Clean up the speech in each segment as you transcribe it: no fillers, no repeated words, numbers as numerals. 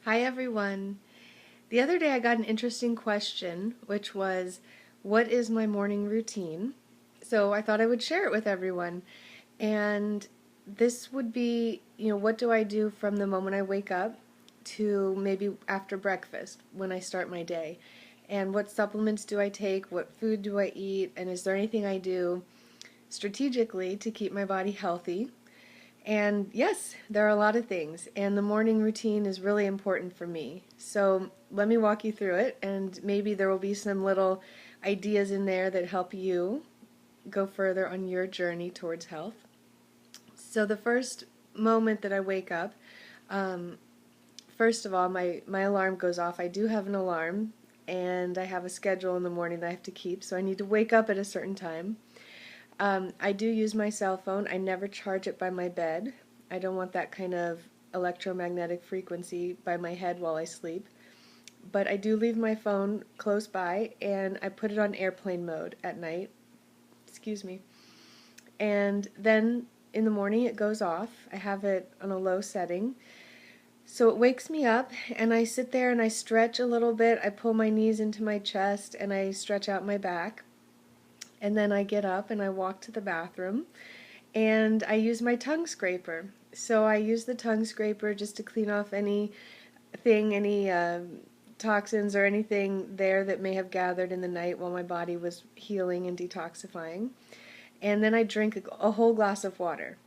Hi everyone. The other day I got an interesting question, which was, what is my morning routine? So I thought I would share it with everyone. And this would be, what do I do from the moment I wake up to maybe after breakfast when I start my day? And what supplements do I take? What food do I eat? And is there anything I do strategically to keep my body healthy? And yes, there are a lot of things, and the morning routine is really important for me. So let me walk you through it, and maybe there will be some little ideas in there that help you go further on your journey towards health. So the first moment that I wake up, um, first of all, my alarm goes off. I do have an alarm, and I have a schedule in the morning that I have to keep, so I need to wake up at a certain time. I do use my cell phone. I never charge it by my bed. I don't want that kind of electromagnetic frequency by my head while I sleep. But I do leave my phone close by and I put it on airplane mode at night. Excuse me. And then in the morning it goes off. I have it on a low setting. So it wakes me up and I sit there and I stretch a little bit. I pull my knees into my chest and I stretch out my back. And then I get up and I walk to the bathroom and I use my tongue scraper. So I use the tongue scraper just to clean off any toxins or anything there that may have gathered in the night while my body was healing and detoxifying. And then I drink a whole glass of water.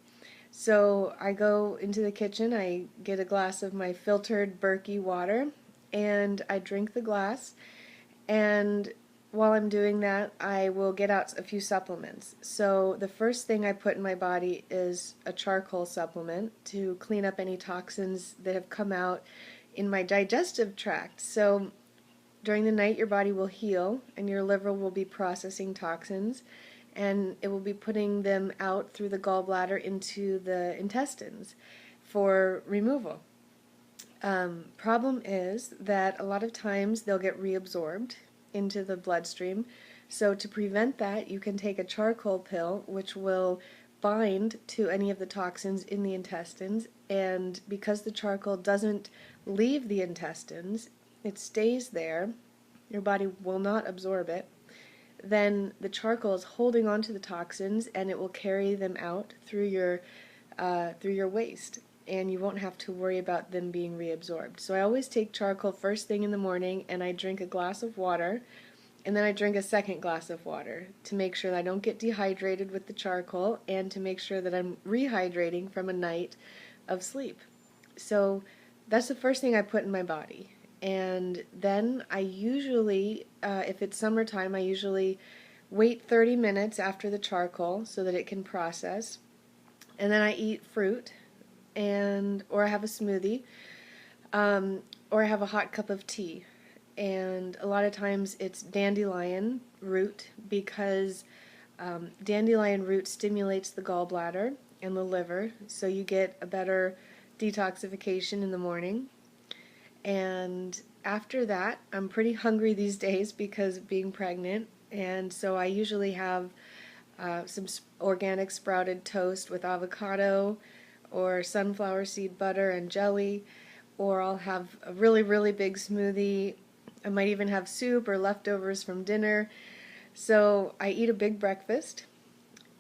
So I go into the kitchen, I get a glass of my filtered Berkey water, and I drink the glass. And while I'm doing that, I will get out a few supplements. So the first thing I put in my body is a charcoal supplement to clean up any toxins that have come out in my digestive tract. So during the night, your body will heal and your liver will be processing toxins and it will be putting them out through the gallbladder into the intestines for removal. Problem is that a lot of times they'll get reabsorbed into the bloodstream. So to prevent that, you can take a charcoal pill, which will bind to any of the toxins in the intestines. And because the charcoal doesn't leave the intestines, it stays there. Your body will not absorb it. Then the charcoal is holding on to the toxins, and it will carry them out through your waste, and you won't have to worry about them being reabsorbed. So I always take charcoal first thing in the morning and I drink a glass of water and then I drink a second glass of water to make sure that I don't get dehydrated with the charcoal and to make sure that I'm rehydrating from a night of sleep. So that's the first thing I put in my body. And then I usually, if it's summertime, I usually wait 30 minutes after the charcoal so that it can process. And then I eat fruit or I have a smoothie, or I have a hot cup of tea. And a lot of times it's dandelion root because dandelion root stimulates the gallbladder and the liver, so you get a better detoxification in the morning. And after that, I'm pretty hungry these days because of being pregnant, and so I usually have some organic sprouted toast with avocado or sunflower seed butter and jelly, or I'll have a really, really big smoothie. I might even have soup or leftovers from dinner. So I eat a big breakfast,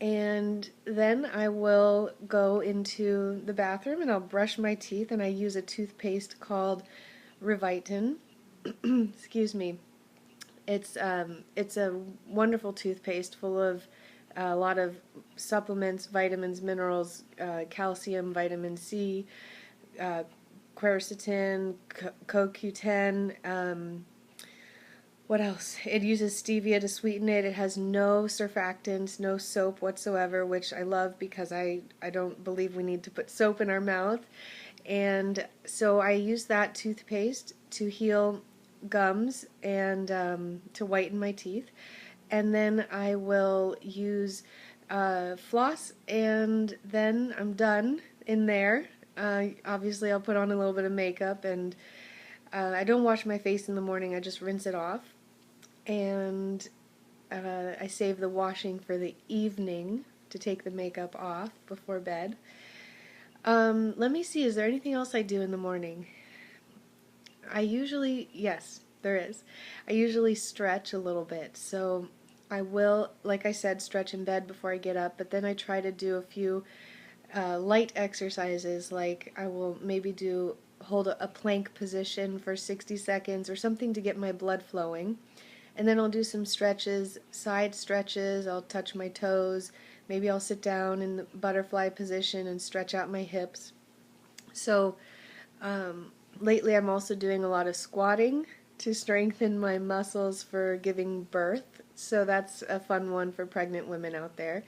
and then I will go into the bathroom and I'll brush my teeth, and I use a toothpaste called Revitin. Excuse me. It's a wonderful toothpaste full of a lot of supplements, vitamins, minerals, calcium, vitamin C, uh, quercetin, CoQ10. What else? It uses stevia to sweeten it. It has no surfactants, no soap whatsoever, which I love because I don't believe we need to put soap in our mouth. And so I use that toothpaste to heal gums and to whiten my teeth. And then I will use floss, and then I'm done in there. Obviously, I'll put on a little bit of makeup, and I don't wash my face in the morning. I just rinse it off, and I save the washing for the evening to take the makeup off before bed. Let me see, is there anything else I do in the morning? Yes, there is. I usually stretch a little bit. So I will, like I said, stretch in bed before I get up, but then I try to do a few light exercises, like I will maybe hold a plank position for 60 seconds or something to get my blood flowing. And then I'll do some stretches, side stretches, I'll touch my toes, maybe I'll sit down in the butterfly position and stretch out my hips. So lately I'm also doing a lot of squatting to strengthen my muscles for giving birth. So that's a fun one for pregnant women out there.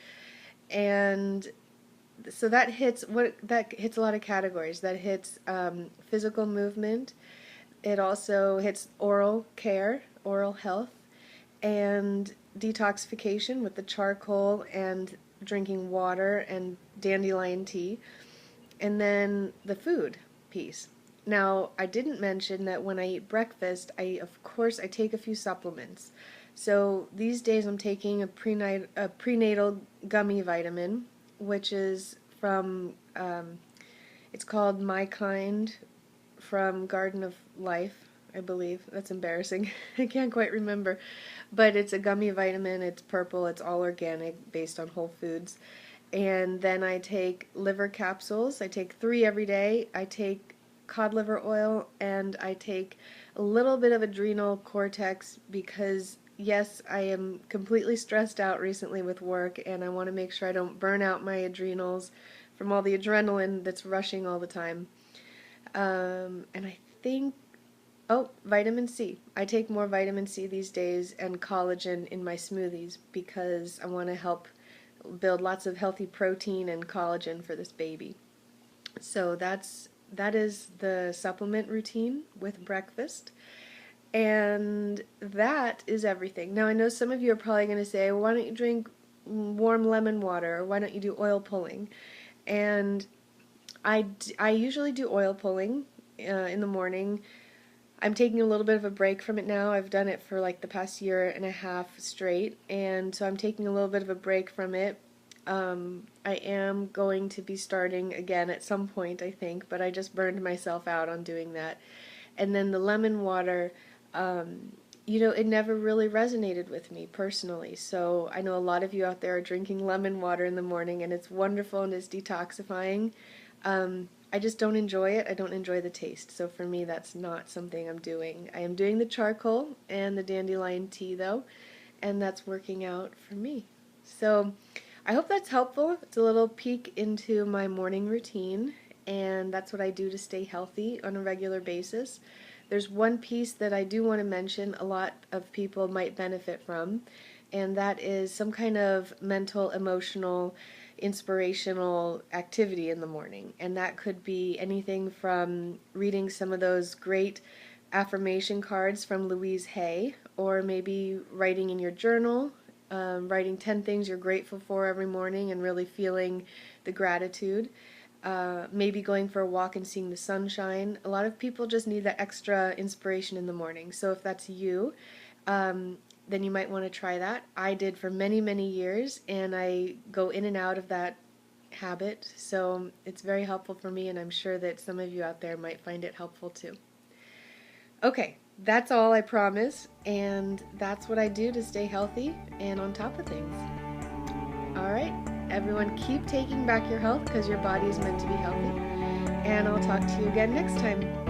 And so that hits a lot of categories. That hits physical movement. It also hits oral care, oral health, and detoxification with the charcoal and drinking water and dandelion tea, and then the food piece. Now, I didn't mention that when I eat breakfast, of course I take a few supplements. So these days I'm taking a prenatal gummy vitamin, which is from, it's called My Kind from Garden of Life, I believe. That's embarrassing. I can't quite remember. But it's a gummy vitamin. It's purple. It's all organic, based on whole foods. And then I take liver capsules. I take 3 every day. I take cod liver oil, and I take a little bit of adrenal cortex because, yes, I am completely stressed out recently with work, and I want to make sure I don't burn out my adrenals from all the adrenaline that's rushing all the time. And I think, oh, vitamin C. I take more vitamin C these days and collagen in my smoothies because I want to help build lots of healthy protein and collagen for this baby. So that is the supplement routine with breakfast. And that is everything. Now I know some of you are probably going to say, well, why don't you drink warm lemon water, or why don't you do oil pulling? And I usually do oil pulling in the morning. I'm taking a little bit of a break from it now. I've done it for like the past year and a half straight, and so I'm taking a little bit of a break from it. I am going to be starting again at some point, I think, but I just burned myself out on doing that. And then the lemon water, it never really resonated with me personally. So I know a lot of you out there are drinking lemon water in the morning, and it's wonderful and it's detoxifying. I just don't enjoy it. I don't enjoy the taste. So for me, that's not something I'm doing. I am doing the charcoal and the dandelion tea, though, and that's working out for me. So I hope that's helpful. It's a little peek into my morning routine, and that's what I do to stay healthy on a regular basis. There's one piece that I do want to mention a lot of people might benefit from, and that is some kind of mental, emotional, inspirational activity in the morning. And that could be anything from reading some of those great affirmation cards from Louise Hay, or maybe writing in your journal, writing 10 things you're grateful for every morning and really feeling the gratitude. Maybe going for a walk and seeing the sunshine. A lot of people just need that extra inspiration in the morning. So if that's you, then you might want to try that. I did for many, many years, and I go in and out of that habit. So it's very helpful for me, and I'm sure that some of you out there might find it helpful too. Okay, that's all, I promise, and that's what I do to stay healthy and on top of things. All right, everyone, keep taking back your health because your body is meant to be healthy, and I'll talk to you again next time.